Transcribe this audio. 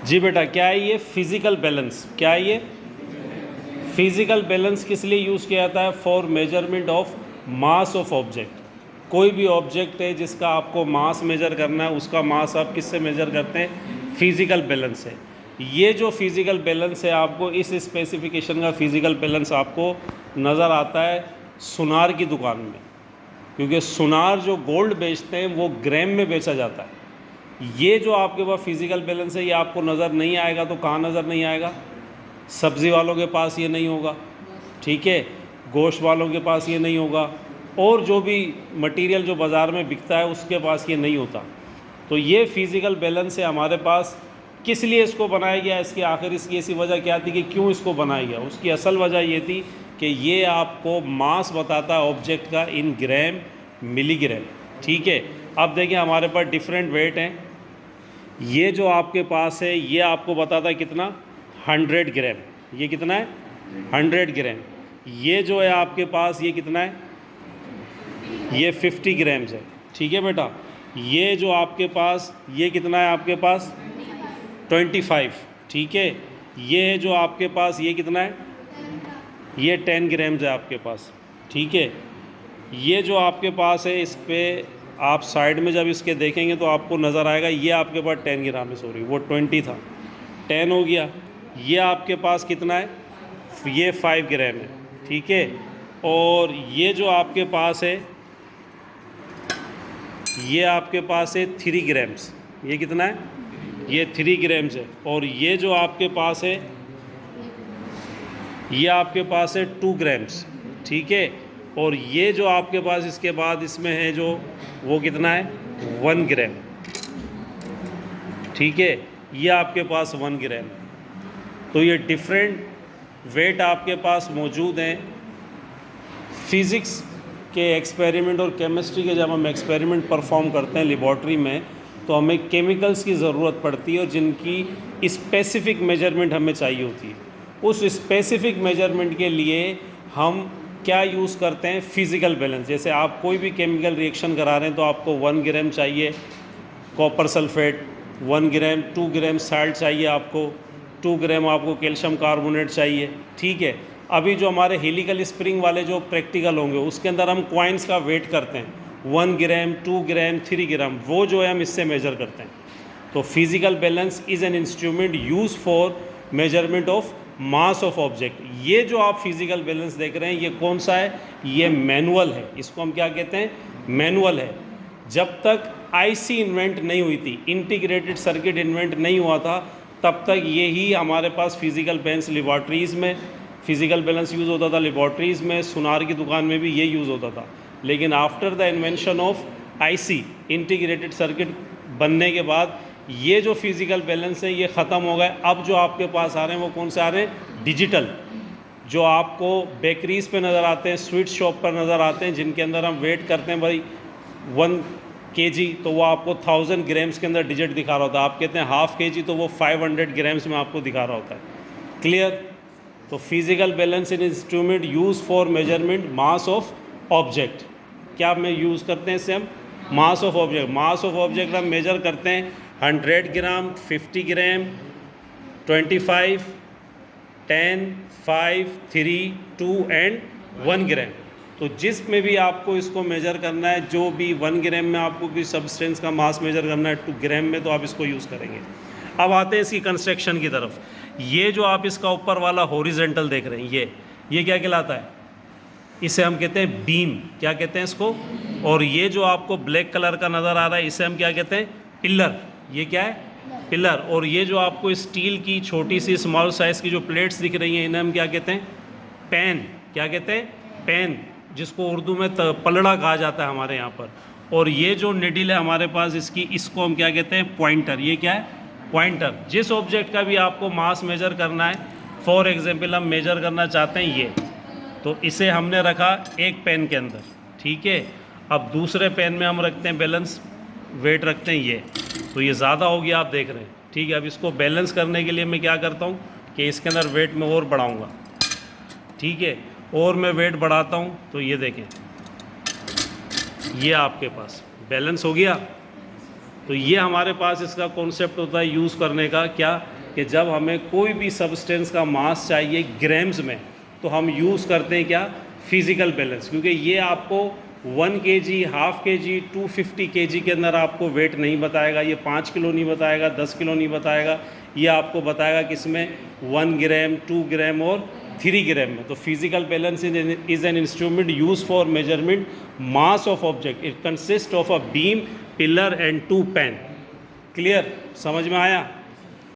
जी बेटा, क्या है ये फिज़िकल बैलेंस? क्या है ये फिज़िकल बैलेंस? किस लिए यूज़ किया जाता है? For measurement of mass of object. कोई भी ऑब्जेक्ट है जिसका आपको मास मेजर करना है, उसका मास आप किससे मेजर करते हैं? फिज़िकल बैलेंस है। ये जो फिज़िकल बैलेंस है, आपको इस स्पेसिफिकेशन का फिज़िकल बैलेंस आपको नज़र आता है सुनार की दुकान में, क्योंकि सुनार जो गोल्ड बेचते हैं वो ग्राम में बेचा जाता है। ये जो आपके पास फिज़िकल बैलेंस है, ये आपको नज़र नहीं आएगा तो कहाँ नज़र नहीं आएगा? सब्ज़ी वालों के पास ये नहीं होगा, ठीक है, गोश्त वालों के पास ये नहीं होगा, और जो भी मटेरियल जो बाज़ार में बिकता है उसके पास ये नहीं होता। तो ये फिज़िकल बैलेंस है हमारे पास। किस लिए इसको बनाया गया? इसकी आखिर इसकी ऐसी वजह क्या थी कि क्यों इसको बनाया गया? उसकी असल वजह ये थी कि ये आपको मास बताता है ऑब्जेक्ट का इन ग्राम मिलीग्राम, ठीक है। अब देखिए हमारे पास डिफरेंट वेट हैं। ये जो आपके पास है ये आपको बताता है कितना? 100 ग्राम। ये कितना है? 100 ग्राम। ये जो है आपके पास ये कितना है? ये 50 ग्राम्स है, ठीक है बेटा। ये जो आपके पास ये कितना है? आपके पास 25, ठीक है। ये जो आपके पास ये कितना है? ये 10 ग्राम्स है आपके पास, ठीक है। ये जो आपके पास है इस पर आप साइड में जब इसके देखेंगे तो आपको नज़र आएगा ये आपके पास 10 ग्राम है, सॉरी वो 20 था, 10 हो गया। ये आपके पास कितना है? ये 5 ग्राम है, ठीक है। और ये जो आपके पास है ये आपके पास है 3 ग्राम्स। ये कितना है? ये 3 ग्राम्स है। और ये जो आपके पास है ये आपके पास है 2 ग्राम्स, ठीक है। और ये जो आपके पास इसके बाद इसमें है जो वो कितना है? 1 ग्राम, ठीक है। ये आपके पास 1 ग्राम। तो ये डिफरेंट वेट आपके पास मौजूद हैं। फिज़िक्स के एक्सपेरिमेंट और केमिस्ट्री के जब हम एक्सपेरिमेंट परफॉर्म करते हैं लेबॉर्ट्री में तो हमें केमिकल्स की ज़रूरत पड़ती है और जिनकी स्पेसिफ़िक मेजरमेंट हमें चाहिए होती है। उस स्पेसिफ़िक मेजरमेंट के लिए हम क्या यूज़ करते हैं? Physical balance. जैसे आप कोई भी केमिकल रिएक्शन करा रहे हैं तो आपको 1 ग्राम चाहिए कॉपर सल्फेट, 1 ग्राम 2 ग्राम साल्ट चाहिए आपको, 2 ग्राम आपको कैल्शियम कार्बोनेट चाहिए, ठीक है। अभी जो हमारे हेलिकल स्प्रिंग वाले जो प्रैक्टिकल होंगे उसके अंदर हम कॉइन्स का वेट करते हैं, 1 ग्राम 2 ग्राम 3 ग्राम, वो जो है हम इससे मेजर करते हैं। तो physical balance is an instrument use for measurement of mass of object. ये जो आप फिज़िकल बैलेंस देख रहे हैं ये कौन सा है? ये मैनुअल है। इसको हम क्या कहते हैं? मैनुअल है। जब तक आईसी इन्वेंट नहीं हुई थी, इंटीग्रेटेड सर्किट इन्वेंट नहीं हुआ था, तब तक यही हमारे पास फिज़िकल बैलेंस लेबॉर्ट्रीज़ में फ़िज़िकल बैलेंस यूज़ होता था, लेबॉर्ट्रीज़ में, सुनार की दुकान में भी ये यूज़ होता था। लेकिन after the invention of IC integrated circuit बनने के बाद ये जो फिज़िकल बैलेंस है ये ख़त्म हो गए। अब जो आपके पास आ रहे हैं वो कौन से आ रहे हैं? डिजिटल, जो आपको बेकरीज़ पे नज़र आते हैं, स्वीट शॉप पर नज़र आते हैं, जिनके अंदर हम वेट करते हैं भाई 1 kg, तो वो आपको 1000 ग्राम्स के अंदर डिजिट दिखा रहा होता है। आप कहते हैं हाफ kg, तो वो 500 ग्राम्स में आपको दिखा रहा होता है। क्लियर? तो physical balance in instrument use for measurement mass of object. क्या हम यूज़ करते हैं इससे? हम मास of object, mass of object हम मेजर करते हैं 100 ग्राम, 50 ग्राम, 25, 10, 5, 3, 2 एंड 1 ग्राम। तो जिसमें भी आपको इसको मेजर करना है, जो भी 1 ग्राम में आपको किसी सब्सटेंस का मास मेजर करना है 2 ग्राम में, तो आप इसको यूज़ करेंगे। अब आते हैं इसकी कंस्ट्रक्शन की तरफ। ये जो आप इसका ऊपर वाला हॉरिजेंटल देख रहे हैं ये क्या कहलाता है? इसे हम कहते हैं बीम। क्या कहते हैं इसको? और ये जो आपको ब्लैक कलर का नज़र आ रहा है इसे हम क्या कहते हैं? पिलर। ये क्या है? पिलर। और ये जो आपको स्टील की छोटी सी स्मॉल साइज़ की जो प्लेट्स दिख रही हैं इन्हें हम क्या कहते हैं? पैन। क्या कहते हैं? पैन, जिसको उर्दू में पलड़ा कहा जाता है हमारे यहाँ पर। और ये जो निडिल है हमारे पास इसकी, इसको हम क्या कहते हैं? पॉइंटर। ये क्या है? पॉइंटर। जिस ऑब्जेक्ट का भी आपको मास मेजर करना है, फॉर एग्जांपल हम मेजर करना चाहते हैं ये, तो इसे हमने रखा एक पेन के अंदर, ठीक है। अब दूसरे पेन में हम रखते हैं बैलेंस, वेट रखते हैं ये, तो ये ज़्यादा हो गया आप देख रहे हैं, ठीक है। अब इसको बैलेंस करने के लिए मैं क्या करता हूँ कि इसके अंदर वेट में और बढ़ाऊँगा, ठीक है। और मैं वेट बढ़ाता हूँ तो ये देखें ये आपके पास बैलेंस हो गया। तो ये हमारे पास इसका कॉन्सेप्ट होता है यूज़ करने का, क्या? कि जब हमें कोई भी सब्सटेंस का मास चाहिए ग्राम्स में, तो हम यूज़ करते हैं क्या, फिज़िकल बैलेंस, क्योंकि ये आपको 1 kg, हाफ kg, 250 kg के अंदर आपको वेट नहीं बताएगा, ये 5 किलो नहीं बताएगा, 10 किलो नहीं बताएगा, ये आपको बताएगा किसमें 1 ग्राम, 2 ग्राम और 3 ग्राम में। तो physical balance is an instrument use for measurement mass of object. It consist of a beam, pillar and 2 pan. Clear, समझ में आया?